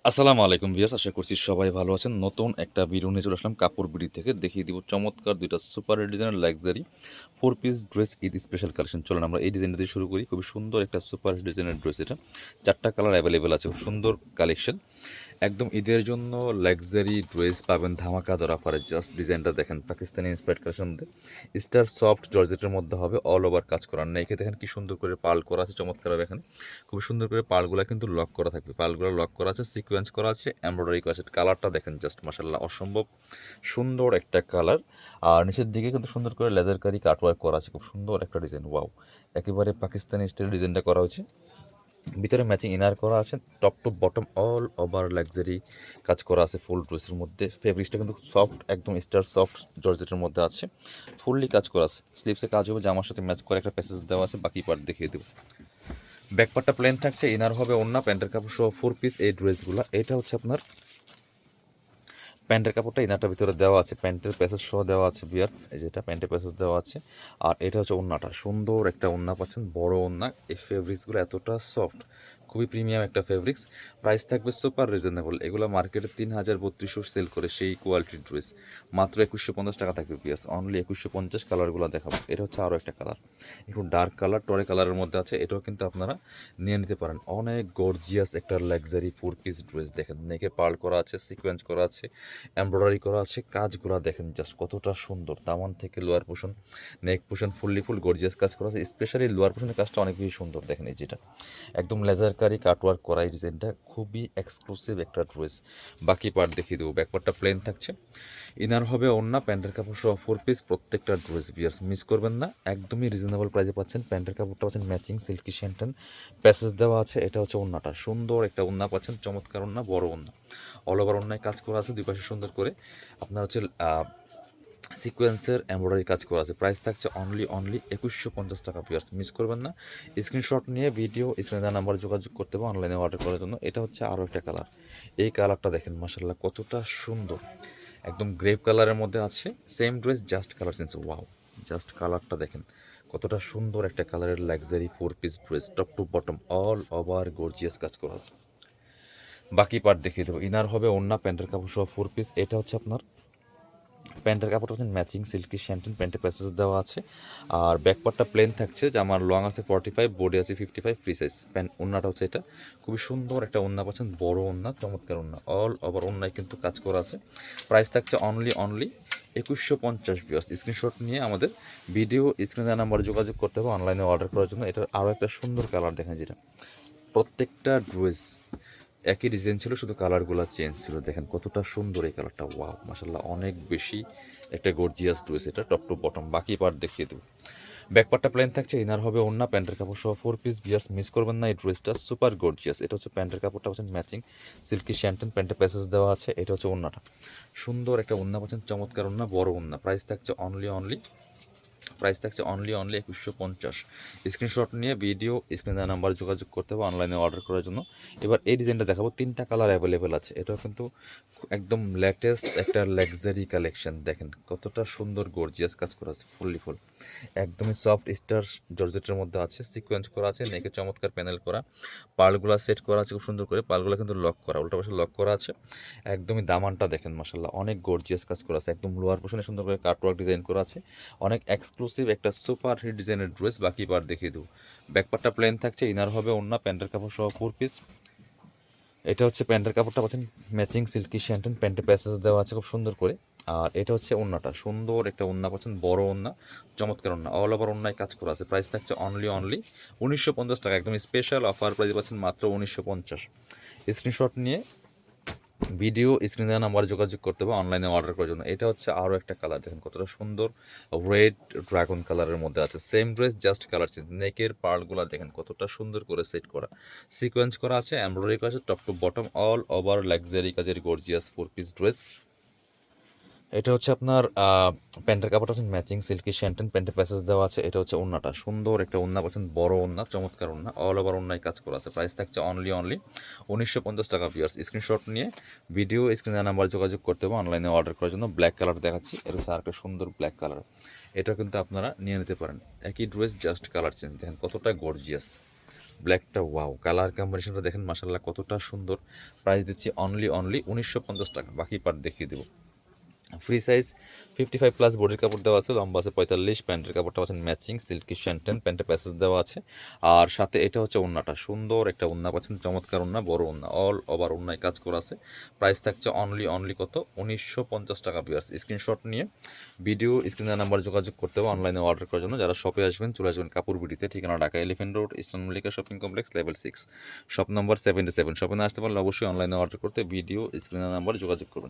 আসসালামু আলাইকুম ভিউয়ার্স, আশা করছি সবাই ভালো আছেন। নতুন একটা ভিডিও নিয়ে চলে আসলাম কাপড় বিডি থেকে। দেখিয়ে দিব চমৎকার দুইটা সুপার ডিজাইনের luxury 4 piece dress Eid special collection. চলুন আমরা এই ডিজাইনটা দিয়ে শুরু করি। খুবই সুন্দর একটা সুপার ডিজাইনের ড্রেস এটা। 4টা কালার অ্যাভেলেবেল আছে, খুব সুন্দর কালেকশন। একদম ঈদের জন্য লাক্সারি ড্রেস পাবেন ধামাকাদার অফারে। জাস্ট ডিজাইনটা দেখেন, পাকিস্তানি ইন্সপায়ার্ড কালেকশন মধ্যে স্টার সফট জর্জেটের মধ্যে হবে, অল ওভার কাজ করা। নেকে দেখেন কি সুন্দর করে পাল করা আছে, চমৎকার এখানে খুব সুন্দর করে পালগুলা কিন্তু লক করা থাকবে। পালগুলো লক করা আছে, সিকোয়েন্স করা আছে, এমব্রয়ডারি করা আছে। কালারটা দেখেন জাস্ট মাশাআল্লাহ, অসম্ভব সুন্দর একটা কালার। আর নিচের দিকে কিন্তু সুন্দর করে লেজার কারি কাটওয়ার্ক করা আছে, খুব সুন্দর একটা ডিজাইন। ওয়াও, একেবারে পাকিস্তানি স্টাইল ডিজাইনটা করা হয়েছে। ভিতরে ম্যাচিং ইনার করা আছে, top to bottom all over luxury কাজ করা আছে ফুল ড্রেসের মধ্যে। ফেব্রিক্সটা কিন্তু সফট, একদম স্টার সফট জর্জেটের মধ্যে আছে, ফুললি কাজ করা আছে। স্লিপসে কাজ হবে, জামার সাথে ম্যাচ করে একটা প্যাসেজ দেওয়া আছে, বাকি পার্ট দেখিয়ে দেবো। ব্যাকপার্টটা প্লেন থাকছে, ইনার হবে ওন্না, প্যান্টের কাপড় সহ 4 পিস এই ড্রেসগুলো। এটা হচ্ছে আপনার প্যান্টের কাপড়টা, ইনারটার ভিতরে দেওয়া আছে, প্যান্টের প্যাসেজ সহ দেওয়া আছে বিয়ার্স, এই যেটা প্যান্টের প্যাসেজ দেওয়া আছে। আর এটা হচ্ছে ওন্নাটা, সুন্দর একটা ওন্না পাচ্ছেন, বড় ওন্না। এই ফেব্রিক্সগুলো এতটা সফট, খুবই প্রিমিয়াম একটা ফেব্রিক্স। প্রাইস থাকবে সুপার রিজনেবল। এগুলো মার্কেটে 3,032 সেল করে সেই কোয়ালিটির ড্রেস, মাত্র 2,150 টাকা থাকবে বিয়ার্স, অনলি 2,150। কালারগুলো দেখাবো। এটা হচ্ছে আরও একটা কালার, একটু ডার্ক কালার, টরে কালারের মধ্যে আছে। এটাও কিন্তু আপনারা নিয়ে নিতে পারেন। অনেক গর্জিয়াস একটা লাক্সারি 4 পিস ড্রেস। দেখেন নেকে পার্ল করা আছে, সিকোয়েন্স করা আছে, এমব্রয়ডারি করা আছে। কাজগুলো দেখেন জাস্ট কতটা সুন্দর, দামান থেকে লোয়ার পোর্শন, নেক পোর্শন ফুল গর্জিয়াস কাজ করা আছে। স্পেশালি লোয়ার পোর্শনের কাজটা অনেক বেশি সুন্দর। দেখেন এই যেটা একদম লেজার কারি কাটওয়ার্ক করা, এই ডিজাইনটা খুবই এক্সক্লুসিভ একটা ড্রেস। বাকি পার্ট দেখিয়ে দেবো। ব্যাকপার্টটা প্লেন থাকছে, ইনার হবে ওন্না, প্যান্টের কাপড় সহ 4 পিস প্রত্যেকটা ড্রেস। বিয়ার্স মিস করবেন না, একদমই রিজনেবল প্রাইসে পাচ্ছেন। প্যান্টের কাপড়টা পাচ্ছেন ম্যাচিং সিল্কি শ্যান্টেন, প্যাসেজ দেওয়া আছে। এটা হচ্ছে ওন্নাটা, সুন্দর একটা ওন্না পাচ্ছেন, চমৎকার ওন্না, বড় ওন্না, অল ওভার ওন্নায় কাজ করা আছে, দুই পাশে সুন্দর করে আপনার হচ্ছে সিকোয়েন্সের এমব্রয়ডারি কাজ করা আছে। প্রাইস থাকছে অনলি 2,150 টাকা। ভিউয়ার্স মিস করবেন না, স্ক্রিনশট নিয়ে ভিডিও স্ক্রিনে দেওয়া নাম্বারে যোগাযোগ করতে হবে অনলাইনে অর্ডার করার জন্য। এটা হচ্ছে আরও একটা কালার, এই কালারটা দেখেন মাশাআল্লাহ কতটা সুন্দর, একদম গ্রেপ কালারের মধ্যে আছে। Same dress, just colour change. Wow, just কালারটা দেখেন কতটা সুন্দর একটা কালারের luxury 4 piece dress, top to bottom all over gorgeous কাজ করা আছে। বাকি পার্ট দেখিয়ে দেবো। ইনার হবে ওন্না, প্যান্টের কাপড় সহ 4 পিস। এটা হচ্ছে আপনার প্যান্টের কাপড়টা হচ্ছে ম্যাচিং সিল্কি শ্যান্টেন, প্যান্টের প্যাসেজ দেওয়া আছে। আর ব্যাকপার্টটা প্লেন থাকছে, যে আমার লং আছে 45, বডি আছে 55, ফ্রি সাইজ। প্যান্ট ওন্নাটা হচ্ছে এটা, খুবই সুন্দর একটা ওন্না পাচ্ছেন, বড় ওন্না, চমৎকার ওন্না, অল ওভার ওন্নায় কিন্তু কাজ করা আছে। প্রাইস থাকছে অনলি 2,150। ভিউয়ার্স স্ক্রিনশট নিয়ে আমাদের ভিডিও স্ক্রিনে দেওয়া নাম্বারে যোগাযোগ করতে হবে অনলাইনে অর্ডার করার জন্য। এটার আরও একটা সুন্দর কালার দেখেন, যেটা প্রত্যেকটা ড্রেস একই ডিজাইন ছিল, শুধু কালারগুলো চেঞ্জ ছিল। দেখেন কতটা সুন্দর এই কালারটা। ওয়াও মাশাআল্লাহ, অনেক বেশি একটা গর্জিয়াস ড্রেস এটা, টপ টু বটম। বাকি পার্ট দেখিয়ে দেবো। ব্যাকপার্টটা প্লেন থাকছে, ইনার হবে ওন্না, প্যান্টের কাপড় সহ 4 পিস। বিয়াস মিস করবেন না, এই ড্রেসটা সুপার গর্জিয়াস। এটা হচ্ছে প্যান্টের কাপড়টা পাচ্ছেন ম্যাচিং সিল্কি শ্যান্টেন, প্যান্টের প্যাসেজ দেওয়া আছে। এটা হচ্ছে ওন্নাটা, সুন্দর একটা ওন্না পাচ্ছেন, চমৎকার ওন্না, বড় ওন্না। প্রাইস থাকছে অনলি 2,150। স্ক্রিনশট নিয়ে ভিডিও স্ক্রিনে দেওয়া নাম্বার যোগাযোগ করতে হবে অনলাইনে অর্ডার করার জন্য। এবার এই ডিজাইনটা দেখাবো, 3টা কালার অ্যাভেলেবেল আছে। এটাও কিন্তু একদম লেটেস্ট একটা লাক্সারি কালেকশন। দেখেন কতটা সুন্দর গর্জিয়াস কাজ করা আছে, ফুল একদমই সফট স্টার জর্জেটের মধ্যে আছে, সিকোয়েন্স করা আছে, নেকে চমৎকার প্যানেল করা, পার্লগুলো সেট করা আছে খুব সুন্দর করে। পার্লগুলো কিন্তু লক করা, উল্টা পাশে লক করা আছে। একদমই দামানটা দেখেন মাশাআল্লাহ, অনেক গর্জিয়াস কাজ করা আছে। একদম লোয়ার পোর্শনে সুন্দর করে কাটওয়ার্ক ডিজাইন করা আছে, অনেক এক্সক্লুসিভ একটা সুপার হিট ডিজাইনের ড্রেস। বাকি পার্ট দেখিয়ে দেবো। ব্যাকপার্টটা প্লেন থাকছে, ইনার হবে ওন্না, প্যান্টের কাপড় সহ 4 পিস। এটা হচ্ছে প্যান্টের কাপড়টা পাচ্ছেন ম্যাচিং সিল্কি শ্যান্টেন, প্যান্টের প্যাসেজ দেওয়া আছে খুব সুন্দর করে। আর এটা হচ্ছে ওন্নাটা, সুন্দর একটা ওন্না পাচ্ছেন, বড় ওন্না, চমৎকার ওন্না, অল ওভার ওন্নায় কাজ করা আছে। প্রাইস থাকছে অনলি 1,950 টাকা। একদম স্পেশাল অফার প্রাইস পাচ্ছেন মাত্র 1,950। স্ক্রিনশট নিয়ে ভিডিও স্ক্রিনে দেওয়া নাম্বারে যোগাযোগ করতে হবে অনলাইনে অর্ডার করার জন্য। এটা হচ্ছে আরও একটা কালার, দেখেন কতটা সুন্দর, রেড ড্রাগন কালারের মধ্যে আছে। Same dress, just colour change. নেকের পার্টগুলো দেখেন কতটা সুন্দর করে সেট করা, সিকোয়েন্স করা আছে, এমব্রয়ডারি করা আছে, top to bottom all over luxury কাজের গর্জিয়াস 4 পিস ড্রেস। এটা হচ্ছে আপনার প্যান্টের কাপড়টা হচ্ছে ম্যাচিং সিল্কি শ্যান্টেন, প্যান্টের প্যাসেজ দেওয়া আছে। এটা হচ্ছে ওন্নাটা, সুন্দর একটা ওন্না পাচ্ছেন, বড় ওন্না, চমৎকার ওন্না, অল ওভার ওন্নায় কাজ করা আছে। প্রাইস থাকছে অনলি 1,950 টাকা। ভিউয়ার্স স্ক্রিনশট নিয়ে ভিডিও স্ক্রিনে নাম্বার যোগাযোগ করতে হবে অনলাইনে অর্ডার করার জন্য। ব্ল্যাক কালার দেখাচ্ছি, এটা হচ্ছে আরেকটা সুন্দর ব্ল্যাক কালার, এটা কিন্তু আপনারা নিয়ে নিতে পারেন। একই ড্রেস, জাস্ট কালার চেঞ্জ। দেখেন কতটা গর্জিয়াস, ব্ল্যাকটা ওয়াও, কালার কম্বিনেশনটা দেখেন মাশাআল্লাহ কতটা সুন্দর। প্রাইস দিচ্ছি অনলি ১৯৫০ টাকা। বাকি পার্ট দেখিয়ে দেবো। ফ্রি সাইজ 55 প্লাস বডির কাপড় দেওয়া আছে, লম্বা আছে ৪৫, প্যান্টের কাপড়টা পাচ্ছেন ম্যাচিং সিল্কি শ্যান্টেন, প্যান্টে প্যাসেজ দেওয়া আছে। আর সাথে এটা হচ্ছে ওড়নাটা, সুন্দর একটা ওড়না পাচ্ছেন, চমৎকার ওড়না, বড় ওড়না, অল ওভার ওড়নায় কাজ করা আছে। প্রাইস থাকছে অনলি কত, ১৯৫০ টাকা ভিউয়ার্স। স্ক্রিনশট নিয়ে ভিডিও স্ক্রিনের নাম্বার যোগাযোগ করতে হবে অনলাইনে অর্ডার করার জন্য। যারা শপে আসবেন চলে আসবেন কাপড় বিডিতে, ঠিকানা Dhaka elephant road, eastern Mallika shopping complex, level 6, shop number 77। শপে না আসতে পারলে অবশ্যই অনলাইনে অর্ডার করতে ভিডিও স্ক্রিনের নাম্বার যোগাযোগ করবেন।